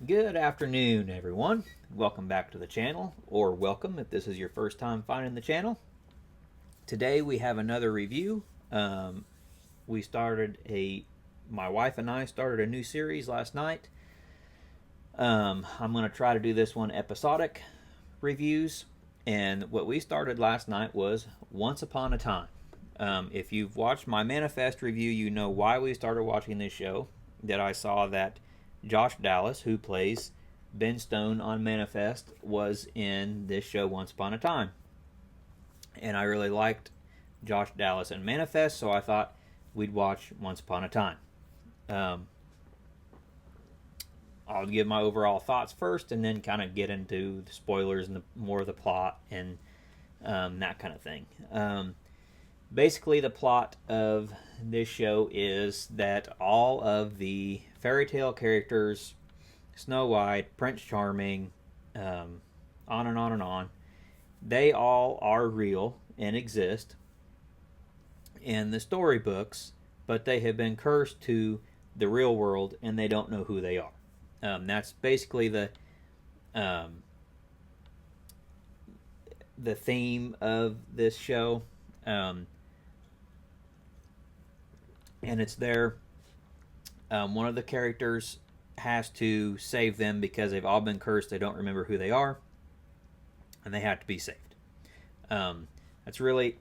Good afternoon, everyone. Welcome back to the channel, or welcome if this is your first time finding the channel. Today we have another review. We started my wife and I started a new series last night. I'm going to try to do this one episodic reviews, and what we started last night was Once Upon a Time. If you've watched my Manifest review, you know why we started watching this show. That I saw that Josh Dallas, who plays Ben Stone on Manifest, was in this show Once Upon a Time. And I really liked Josh Dallas in Manifest, so I thought we'd watch Once Upon a Time. I'll give my overall thoughts first and then kind of get into the spoilers and more of the plot and that kind of thing. Basically, the plot of this show is that all of the fairy tale characters, Snow White, Prince Charming, on and on and on, they all are real and exist in the storybooks, but they have been cursed to the real world and they don't know who they are. That's basically um, the theme of this show. And it's there. One of the characters has to save them because they've all been cursed. They don't remember who they are, and they have to be saved. That's really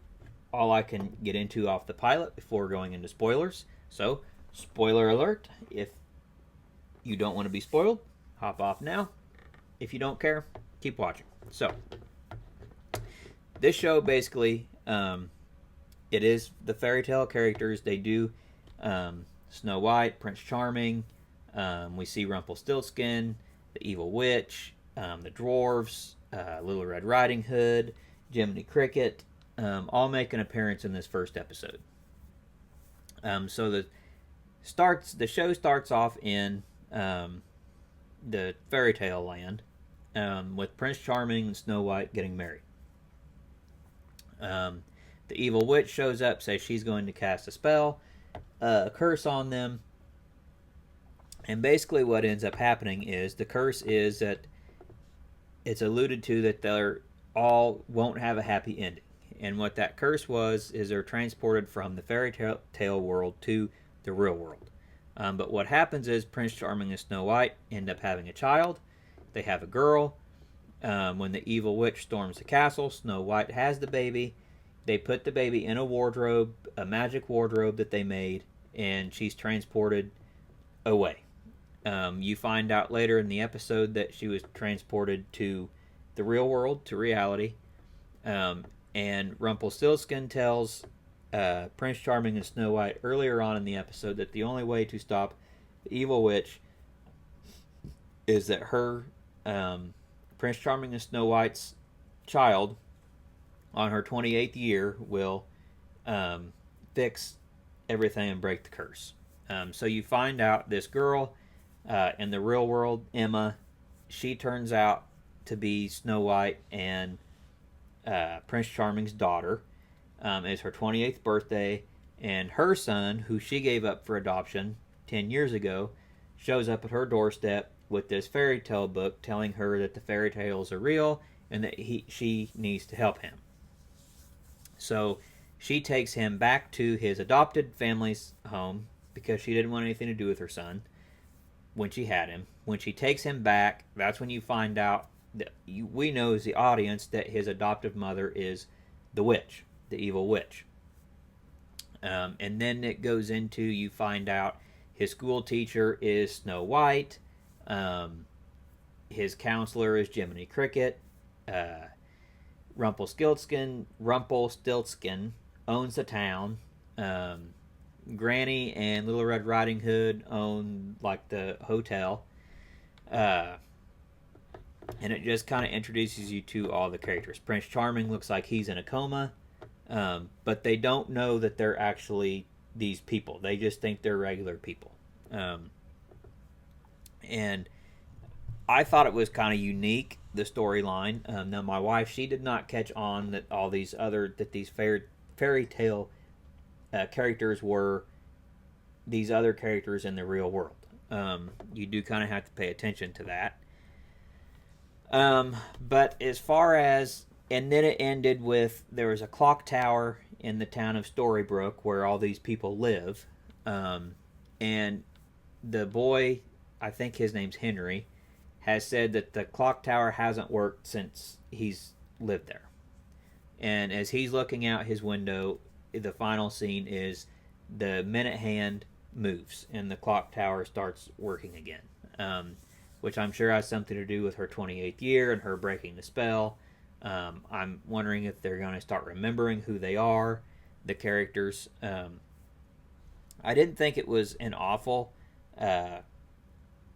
all I can get into off the pilot before going into spoilers. So, spoiler alert: if you don't want to be spoiled, hop off now. If you don't care, keep watching. So, this show basically, it is the fairy tale characters. They do Snow White, Prince Charming. We see Rumpelstiltskin, the Evil Witch, the Dwarves, Little Red Riding Hood, Jiminy Cricket, all make an appearance in this first episode. So the show starts off in the fairy tale land with Prince Charming and Snow White getting married. The Evil Witch shows up, says she's going to cast a spell, a curse on them, and basically what ends up happening is the curse is that it's alluded to that they're all won't have a happy ending. And what that curse was is they're transported from the fairy tale world to the real world. But what happens is Prince Charming and Snow White end up having a child. They have a girl. When the Evil Witch storms the castle, Snow White has the baby. They put the baby in a wardrobe, a magic wardrobe that they made, and she's transported away. You find out later in the episode that she was transported to the real world, to reality. And Rumpelstiltskin tells Prince Charming and Snow White earlier on in the episode that the only way to stop the Evil Witch is that Prince Charming and Snow White's child on her 28th year will fix everything and break the curse. So you find out this girl in the real world, Emma, she turns out to be Snow White and Prince Charming's daughter. It's her 28th birthday, and her son, who she gave up for adoption 10 years ago, shows up at her doorstep with this fairy tale book telling her that the fairy tales are real and that she needs to help him. So she takes him back to his adopted family's home because she didn't want anything to do with her son when she had him. When she takes him back, that's when you find out that we know as the audience that his adoptive mother is the witch, the Evil Witch. And then it goes into, you find out his school teacher is Snow White. His counselor is Jiminy Cricket. Rumpelstiltskin owns the town. Granny and Little Red Riding Hood own like the hotel. And it just kind of introduces you to all the characters. Prince Charming looks like he's in a coma, but they don't know that they're actually these people. They just think they're regular people. And I thought it was kind of unique, the storyline. Now, my wife, she did not catch on that these fairy tale characters were these other characters in the real world. You do kind of have to pay attention to that. But as far as, and then it ended with, there was a clock tower in the town of Storybrooke where all these people live. And the boy, I think his name's Henry, has said that the clock tower hasn't worked since he's lived there. And as he's looking out his window, the final scene is the minute hand moves and the clock tower starts working again, which I'm sure has something to do with her 28th year and her breaking the spell. I'm wondering if they're going to start remembering who they are, the characters. I didn't think it was an awful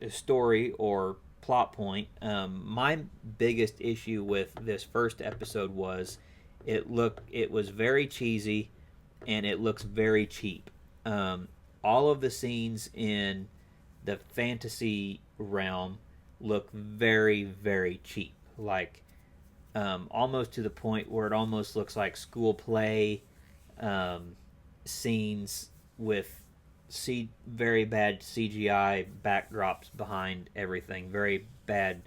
story or plot point. My biggest issue with this first episode was it was very cheesy and it looks very cheap. All of the scenes in the fantasy realm look very, very cheap, like almost to the point where it almost looks like school play scenes with very bad CGI backdrops behind everything, very bad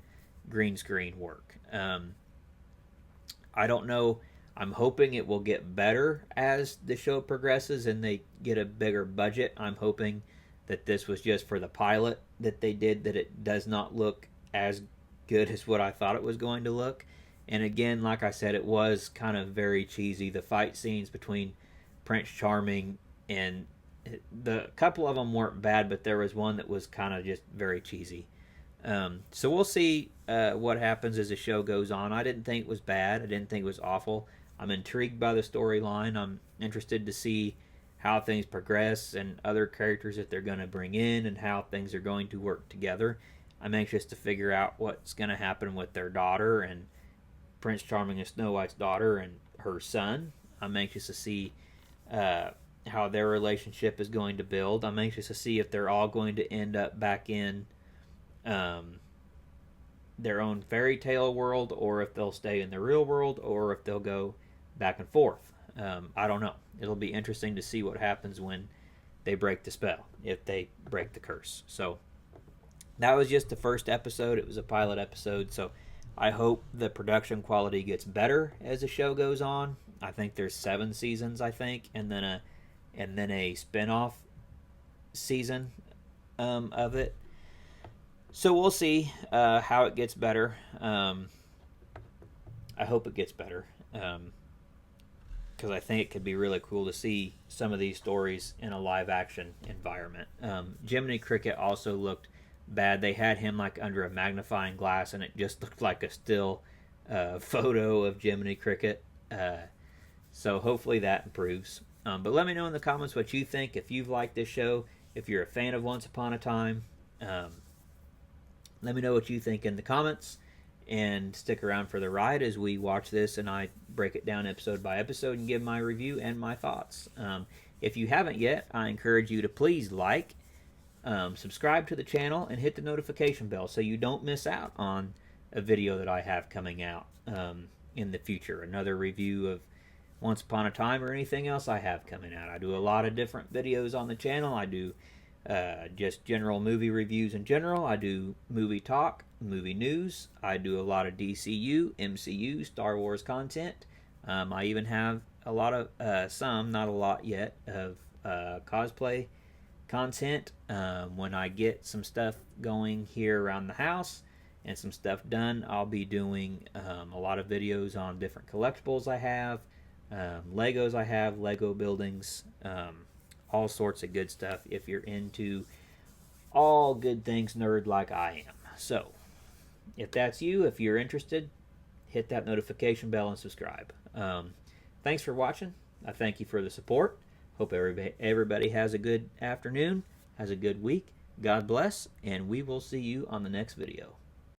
green screen work. I don't know. I'm hoping it will get better as the show progresses and they get a bigger budget. I'm hoping that this was just for the pilot that they did, that it does not look as good as what I thought it was going to look. And again, like I said, it was kind of very cheesy. The fight scenes between Prince Charming and the couple of them weren't bad, but there was one that was kind of just very cheesy. So we'll see what happens as the show goes on. I didn't think it was bad. I didn't think it was awful. I'm intrigued by the storyline. I'm interested to see how things progress and other characters that they're going to bring in and how things are going to work together. I'm anxious to figure out what's going to happen with their daughter and Prince Charming and Snow White's daughter and her son. I'm anxious to see how their relationship is going to build. I'm anxious to see if they're all going to end up back in their own fairy tale world, or if they'll stay in the real world, or if they'll go back and forth. I don't know. It'll be interesting to see what happens when they break the spell, if they break the curse. So that was just the first episode. It was a pilot episode, so I hope the production quality gets better as the show goes on. I think there's 7 seasons, I think, and then a spin-off season of it. So we'll see how it gets better. I hope it gets better, because I think it could be really cool to see some of these stories in a live-action environment. Jiminy Cricket also looked bad. They had him like under a magnifying glass, and it just looked like a still photo of Jiminy Cricket. So hopefully that improves. But let me know in the comments what you think. If you've liked this show, if you're a fan of Once Upon a Time, let me know what you think in the comments. And stick around for the ride as we watch this and I break it down episode by episode and give my review and my thoughts. If you haven't yet, I encourage you to please like, subscribe to the channel, and hit the notification bell so you don't miss out on a video that I have coming out in the future. Another review of Once Upon a Time or anything else I have coming out. I do a lot of different videos on the channel. I do just general movie reviews in general. I do movie talk, movie news. I do a lot of DCU, MCU, Star Wars content. I even have a lot of, some, not a lot yet, of cosplay content. When I get some stuff going here around the house and some stuff done, I'll be doing a lot of videos on different collectibles I have, Legos I have, Lego buildings, all sorts of good stuff if you're into all good things nerd like I am. So if that's you, if you're interested, hit that notification bell and subscribe. Thanks for watching. I thank you for the support. Hope everybody has a good afternoon, has a good week. God bless, and we will see you on the next video.